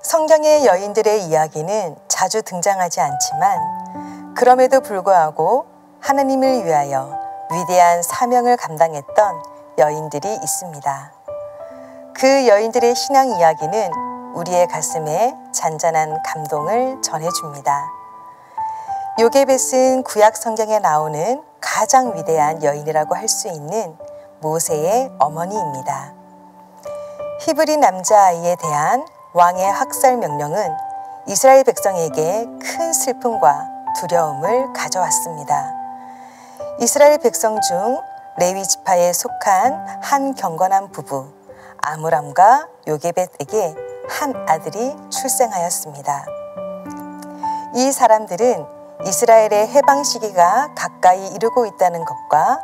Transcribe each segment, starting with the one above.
성경의 여인들의 이야기는 자주 등장하지 않지만 그럼에도 불구하고 하나님을 위하여 위대한 사명을 감당했던 여인들이 있습니다. 그 여인들의 신앙 이야기는 우리의 가슴에 잔잔한 감동을 전해줍니다. 요게벳은 구약 성경에 나오는 가장 위대한 여인이라고 할 수 있는 모세의 어머니입니다. 히브리 남자아이에 대한 왕의 학살 명령은 이스라엘 백성에게 큰 슬픔과 두려움을 가져왔습니다. 이스라엘 백성 중 레위 지파에 속한 한 경건한 부부 아므람과 요게벳에게 한 아들이 출생하였습니다. 이 사람들은 이스라엘의 해방 시기가 가까이 이르고 있다는 것과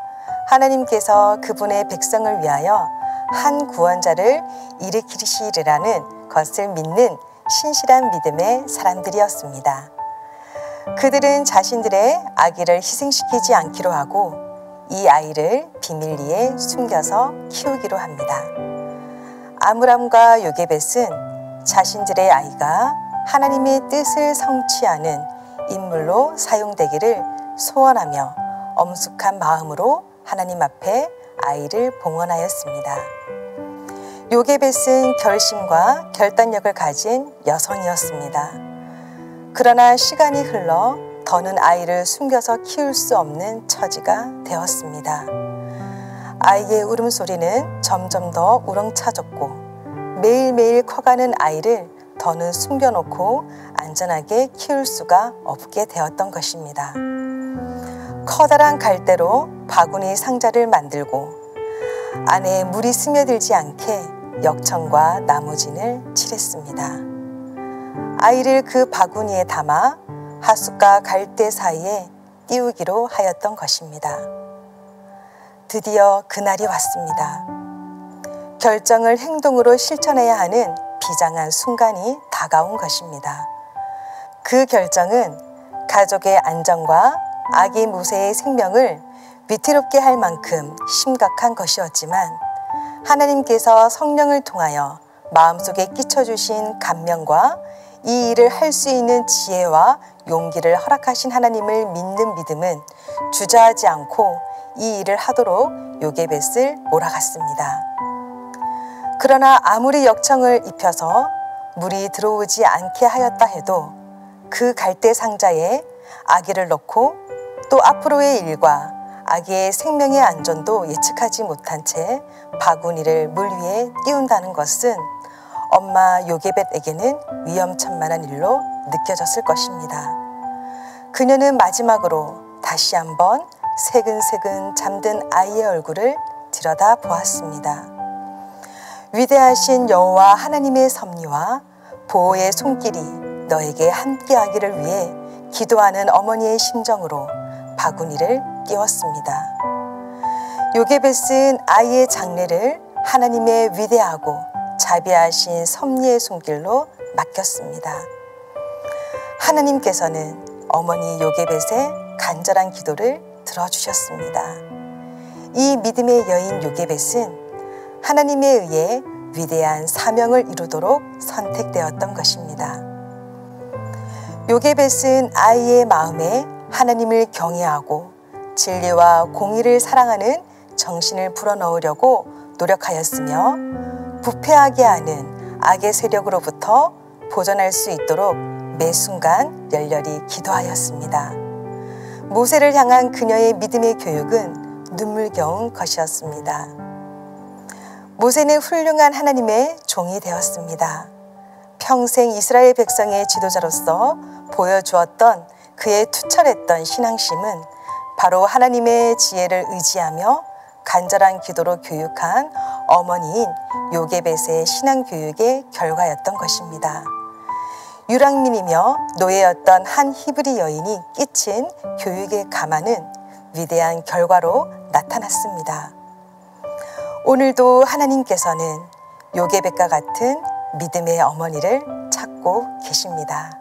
하나님께서 그분의 백성을 위하여 한 구원자를 일으키시리라는 것을 믿는 신실한 믿음의 사람들이었습니다. 그들은 자신들의 아기를 희생시키지 않기로 하고 이 아이를 비밀리에 숨겨서 키우기로 합니다. 아므람과 요게벳은 자신들의 아이가 하나님의 뜻을 성취하는 인물로 사용되기를 소원하며 엄숙한 마음으로 하나님 앞에 아이를 봉헌하였습니다. 요게벳은 결심과 결단력을 가진 여성이었습니다. 그러나 시간이 흘러 더는 아이를 숨겨서 키울 수 없는 처지가 되었습니다. 아이의 울음소리는 점점 더 우렁차졌고 매일매일 커가는 아이를 더는 숨겨놓고 안전하게 키울 수가 없게 되었던 것입니다. 커다란 갈대로 바구니 상자를 만들고 안에 물이 스며들지 않게 역청과 나무진을 칠했습니다. 아이를 그 바구니에 담아 하숫과 갈대 사이에 띄우기로 하였던 것입니다. 드디어 그날이 왔습니다. 결정을 행동으로 실천해야 하는 비장한 순간이 다가온 것입니다. 그 결정은 가족의 안전과 아기 모세의 생명을 위태롭게 할 만큼 심각한 것이었지만 하나님께서 성령을 통하여 마음속에 끼쳐주신 감명과 이 일을 할 수 있는 지혜와 용기를 허락하신 하나님을 믿는 믿음은 주저하지 않고 이 일을 하도록 요게벳을 몰아갔습니다. 그러나 아무리 역청을 입혀서 물이 들어오지 않게 하였다 해도 그 갈대 상자에 아기를 넣고 또 앞으로의 일과 아기의 생명의 안전도 예측하지 못한 채 바구니를 물 위에 띄운다는 것은 엄마 요게벳에게는 위험천만한 일로 느껴졌을 것입니다. 그녀는 마지막으로 다시 한번 새근새근 잠든 아이의 얼굴을 들여다보았습니다. 위대하신 여호와 하나님의 섭리와 보호의 손길이 너에게 함께하기를 위해 기도하는 어머니의 심정으로 바구니를 띄웠습니다. 요게벳은 아이의 장래를 하나님의 위대하고 자비하신 섭리의 손길로 맡겼습니다. 하나님께서는 어머니 요게벳의 간절한 기도를 들어주셨습니다. 이 믿음의 여인 요게벳은 하나님에 의해 위대한 사명을 이루도록 선택되었던 것입니다. 요게벳은 아이의 마음에 하나님을 경외하고 진리와 공의를 사랑하는 정신을 불어넣으려고 노력하였으며 부패하게 하는 악의 세력으로부터 보전할 수 있도록 매 순간 열렬히 기도하였습니다. 모세를 향한 그녀의 믿음의 교육은 눈물겨운 것이었습니다. 모세는 훌륭한 하나님의 종이 되었습니다. 평생 이스라엘 백성의 지도자로서 보여주었던 그의 투철했던 신앙심은 바로 하나님의 지혜를 의지하며 간절한 기도로 교육한 어머니인 요게벳의 신앙교육의 결과였던 것입니다. 유랑민이며 노예였던 한 히브리 여인이 끼친 교육의 가마는 위대한 결과로 나타났습니다. 오늘도 하나님께서는 요게벳과 같은 믿음의 어머니를 찾고 계십니다.